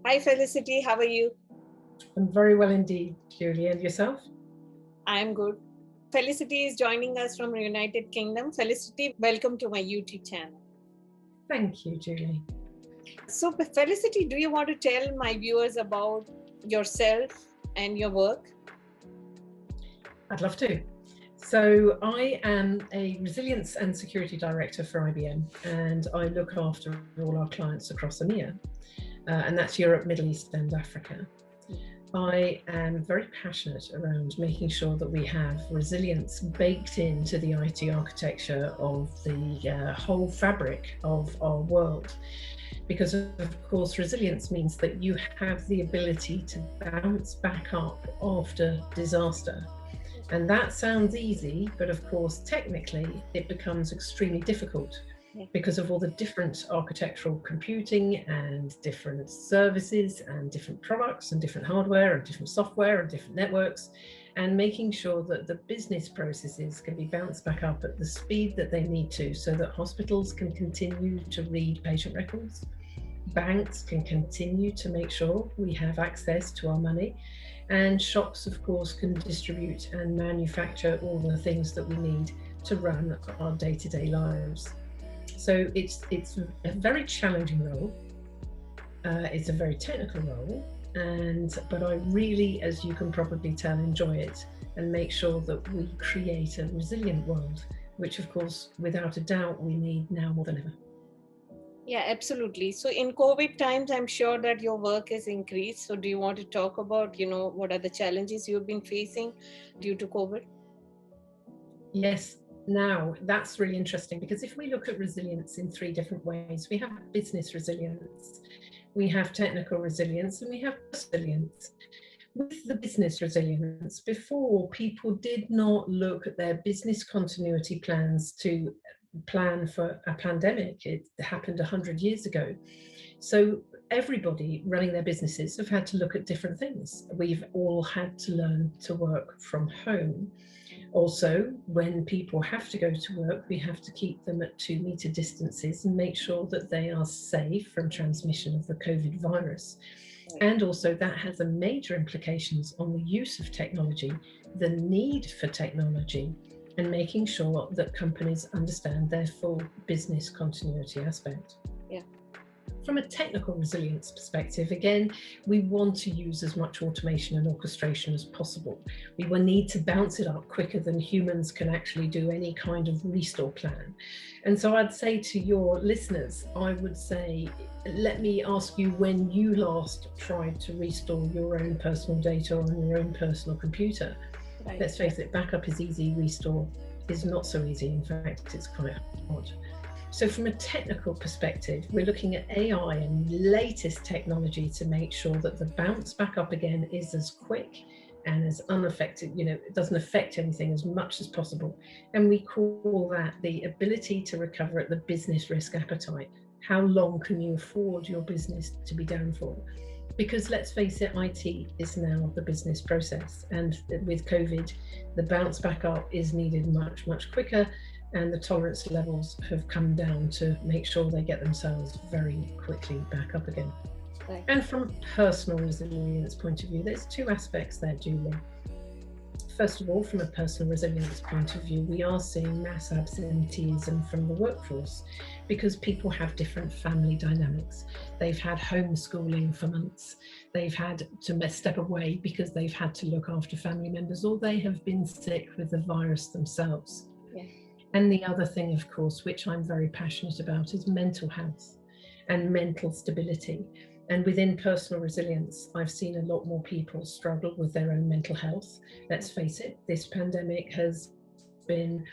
Hi Felicity, how are you? I'm very well indeed, Julie. And yourself? I'm good. Felicity is joining us from United Kingdom. Felicity, welcome to my YouTube channel. Thank you, Julie. So Felicity, do you want to tell my viewers about yourself and your work? I'd love to. So I am a resilience and security director for IBM, and I look after all our clients across EMEA, and that's Europe, Middle East and Africa. I am very passionate around making sure that we have resilience baked into the IT architecture of the whole fabric of our world. Because of course, resilience means that you have the ability to bounce back up after disaster. And that sounds easy, but of course, technically, it becomes extremely difficult because of all the different architectural computing and different services and different products and different hardware and different software and different networks, and making sure that the business processes can be bounced back up at the speed that they need to, so that hospitals can continue to read patient records, banks can continue to make sure we have access to our money, and shops, of course, can distribute and manufacture all the things that we need to run our day-to-day lives. So it's a very challenging role. It's a very technical role, but I really, as you can probably tell, enjoy it and make sure that we create a resilient world, which, of course, without a doubt, we need now more than ever. Yeah, absolutely. So in COVID times, I'm sure that your work has increased. So do you want to talk about, what are the challenges you've been facing due to COVID? Yes. Now, that's really interesting, because if we look at resilience in three different ways, we have business resilience, we have technical resilience, and we have resilience. With the business resilience, before, people did not look at their business continuity plans to plan for a pandemic. It happened 100 years ago. So everybody running their businesses have had to look at different things. We've all had to learn to work from home. Also, when people have to go to work, we have to keep them at 2-meter distances and make sure that they are safe from transmission of the COVID virus. And also that has a major implications on the use of technology, the need for technology, and making sure that companies understand their full business continuity aspect. Yeah. From a technical resilience perspective, again, we want to use as much automation and orchestration as possible. We will need to bounce it up quicker than humans can actually do any kind of restore plan. And so I'd say to your listeners, I would say, let me ask you when you last tried to restore your own personal data on your own personal computer. Right. Let's face it, backup is easy, restore is not so easy. In fact, it's quite hard. So from a technical perspective, we're looking at AI and latest technology to make sure that the bounce back up again is as quick and as unaffected, it doesn't affect anything as much as possible. And we call that the ability to recover at the business risk appetite. How long can you afford your business to be down for? Because let's face it, IT is now the business process. And with COVID, the bounce back up is needed much, much quicker. And the tolerance levels have come down to make sure they get themselves very quickly back up again. Right. And from a personal resilience point of view, there's two aspects there, Julie. First of all, from a personal resilience point of view, we are seeing mass absenteeism from the workforce because people have different family dynamics. They've had homeschooling for months. They've had to step away because they've had to look after family members, or they have been sick with the virus themselves. Yeah. And the other thing, of course, which I'm very passionate about, is mental health and mental stability. And within personal resilience, I've seen a lot more people struggle with their own mental health. Let's face it, this pandemic has been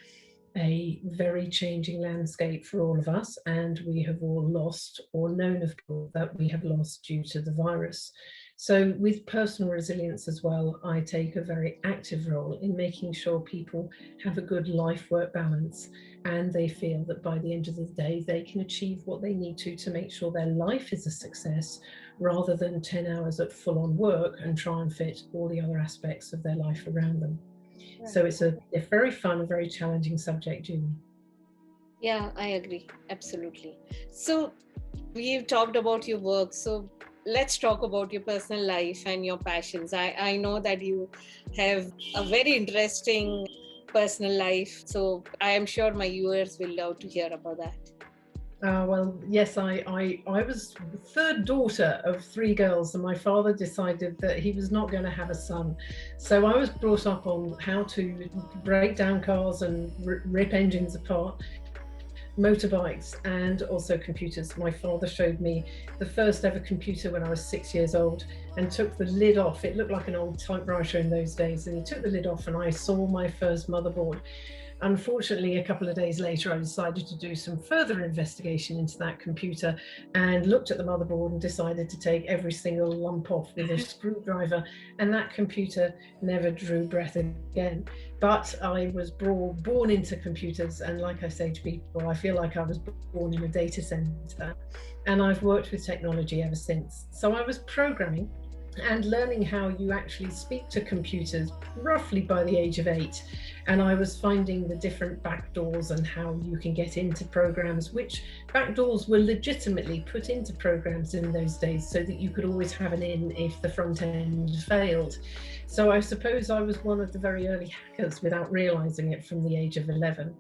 a very changing landscape for all of us, and we have all lost or known of people that we have lost due to the virus. So with personal resilience as well, I take a very active role in making sure people have a good life-work balance, and they feel that by the end of the day, they can achieve what they need to make sure their life is a success, rather than 10 hours at full-on work and try and fit all the other aspects of their life around them. Right. So it's a very fun, very challenging subject, Julie. Yeah, I agree. Absolutely. So we've talked about your work. So let's talk about your personal life and your passions. I know that you have a very interesting personal life, so I am sure my viewers will love to hear about that. Well, yes, I was the third daughter of three girls, and my father decided that he was not going to have a son. So I was brought up on how to break down cars and rip engines apart, motorbikes, and also computers. My father showed me the first ever computer when I was 6 years old and took the lid off. It looked like an old typewriter in those days, and he took the lid off, and I saw my first motherboard. Unfortunately, a couple of days later, I decided to do some further investigation into that computer and looked at the motherboard and decided to take every single lump off with a screwdriver, and that computer never drew breath again. But I was born into computers, and like I say to people, I feel like I was born in a data center, and I've worked with technology ever since. So I was programming and learning how you actually speak to computers roughly by the age of 8. And I was finding the different backdoors and how you can get into programs, which backdoors were legitimately put into programs in those days so that you could always have an in if the front end failed. So I suppose I was one of the very early hackers without realizing it from the age of 11.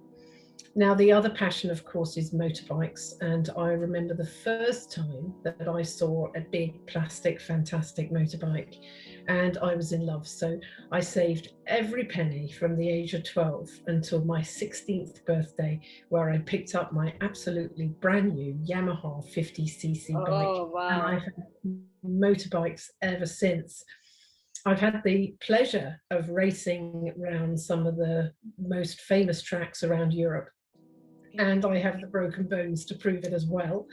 Now, the other passion, of course, is motorbikes. And I remember the first time that I saw a big plastic, fantastic motorbike, and I was in love. So I saved every penny from the age of 12 until my 16th birthday, where I picked up my absolutely brand new Yamaha 50cc bike. Oh, And wow. I've had motorbikes ever since. I've had the pleasure of racing around some of the most famous tracks around Europe, and I have the broken bones to prove it as well.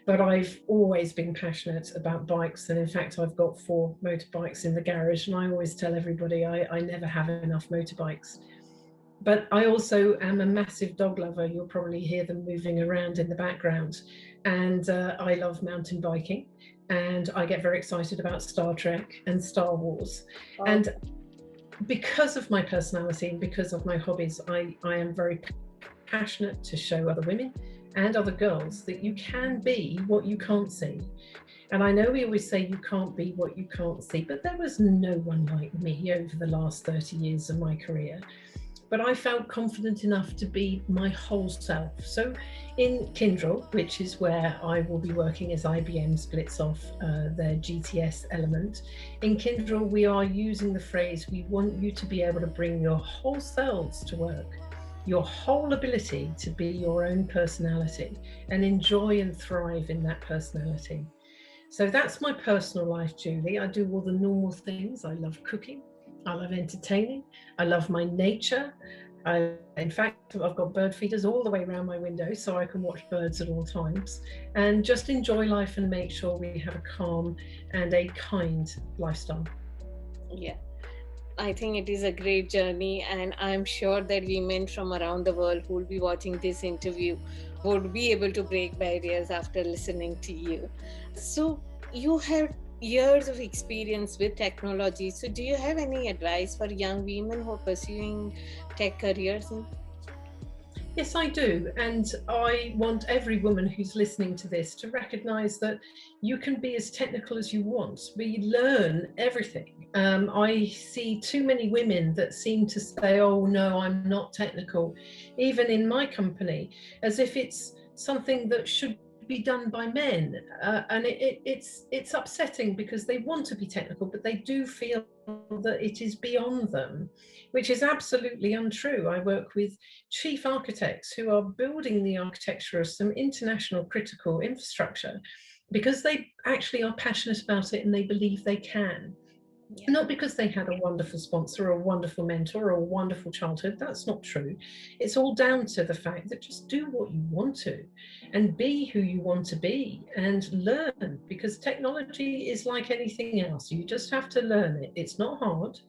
But I've always been passionate about bikes, and in fact I've got 4 motorbikes in the garage, and I always tell everybody I never have enough motorbikes. But I also am a massive dog lover. You'll probably hear them moving around in the background, and I love mountain biking, and I get very excited about Star Trek and Star Wars. And because of my personality and because of my hobbies, I am very passionate to show other women and other girls that you can be what you can't see. And I know we always say you can't be what you can't see, but there was no one like me over the last 30 years of my career. But I felt confident enough to be my whole self. So in Kyndryl, which is where I will be working as IBM splits off their GTS element, in Kyndryl we are using the phrase, we want you to be able to bring your whole selves to work, your whole ability to be your own personality and enjoy and thrive in that personality. So that's my personal life, Julie. I do all the normal things. I love cooking. I love entertaining. I love my nature. In fact, I've got bird feeders all the way around my window so I can watch birds at all times and just enjoy life and make sure we have a calm and a kind lifestyle. Yeah. I think it is a great journey, and I'm sure that women from around the world who will be watching this interview would be able to break barriers after listening to you. So, you have years of experience with technology. So, do you have any advice for young women who are pursuing tech careers? Yes, I do. And I want every woman who's listening to this to recognize that you can be as technical as you want. We learn everything. I see too many women that seem to say, oh, no, I'm not technical, even in my company, as if it's something that should be done by men. And it's upsetting because they want to be technical, but they do feel that it is beyond them, which is absolutely untrue. I work with chief architects who are building the architecture of some international critical infrastructure because they actually are passionate about it and they believe they can. Yeah. Not because they had a wonderful sponsor or a wonderful mentor or a wonderful childhood. That's not true. It's all down to the fact that just do what you want to and be who you want to be and learn, because technology is like anything else. You just have to learn it. It's not hard,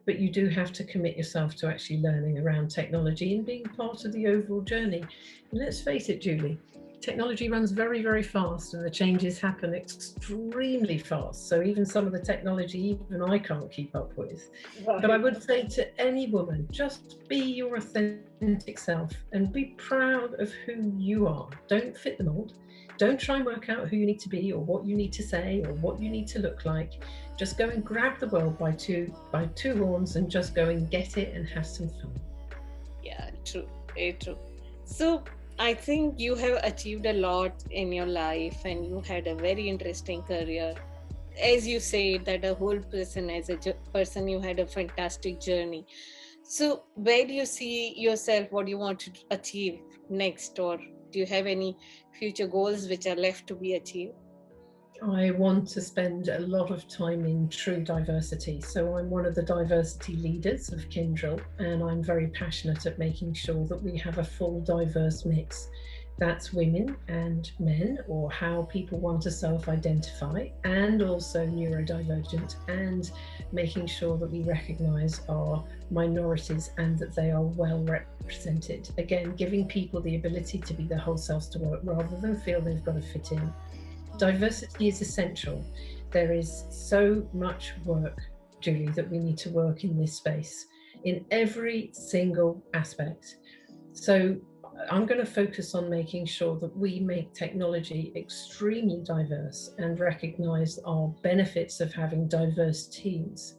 but you do have to commit yourself to actually learning around technology and being part of the overall journey. And let's face it, Julie, technology runs very, very fast and the changes happen extremely fast. So even some of the technology, even I can't keep up with. But I Right. would say to any woman, just be your authentic self and be proud of who you are. Don't fit the mold. Don't try and work out who you need to be or what you need to say or what you need to look like. Just go and grab the world by two horns and just go and get it and have some fun. Yeah, true. Very true. So I think you have achieved a lot in your life and you had a very interesting career. As you say, that a whole person, as a person, you had a fantastic journey. So where do you see yourself? What do you want to achieve next? Or do you have any future goals which are left to be achieved? I want to spend a lot of time in true diversity. So I'm one of the diversity leaders of Kindrel, and I'm very passionate at making sure that we have a full diverse mix. That's women and men, or how people want to self-identify, and also neurodivergent, and making sure that we recognise our minorities and that they are well represented. Again, giving people the ability to be their whole selves to work rather than feel they've got to fit in. Diversity is essential. There is so much work, Julie, that we need to work in this space in every single aspect. So I'm going to focus on making sure that we make technology extremely diverse and recognize our benefits of having diverse teams.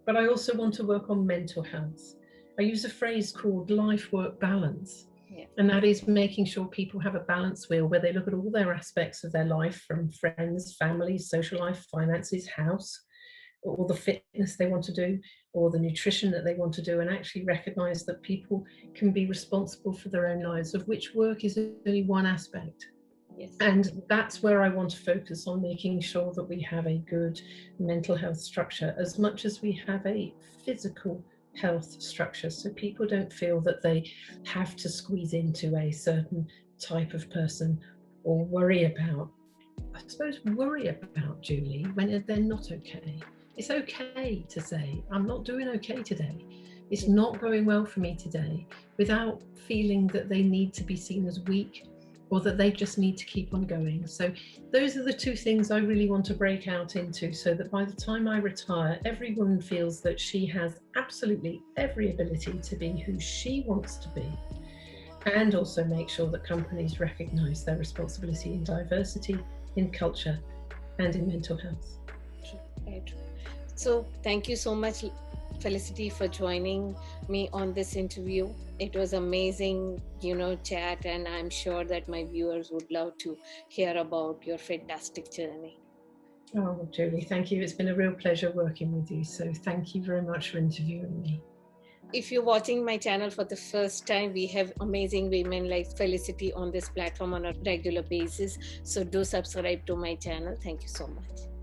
But I also want to work on mental health. I use a phrase called life-work balance. Yeah. And that is making sure people have a balance wheel where they look at all their aspects of their life, from friends, family, social life, finances, house, or the fitness they want to do, or the nutrition that they want to do, and actually recognize that people can be responsible for their own lives, of which work is only one aspect. Yes. And that's where I want to focus on making sure that we have a good mental health structure as much as we have a physical health structure, so people don't feel that they have to squeeze into a certain type of person or worry about, Julie, when they're not okay. It's okay to say, I'm not doing okay today. It's not going well for me today, without feeling that they need to be seen as weak or that they just need to keep on going. So those are the two things I really want to break out into, so that by the time I retire, every woman feels that she has absolutely every ability to be who she wants to be. And also make sure that companies recognise their responsibility in diversity, in culture, and in mental health. Right. So thank you so much, Felicity, for joining me on this interview. It was amazing, chat, and I'm sure that my viewers would love to hear about your fantastic journey. Oh, Julie, thank you. It's been a real pleasure working with you. So thank you very much for interviewing me. If you're watching my channel for the first time, we have amazing women like Felicity on this platform on a regular basis. So do subscribe to my channel. Thank you so much.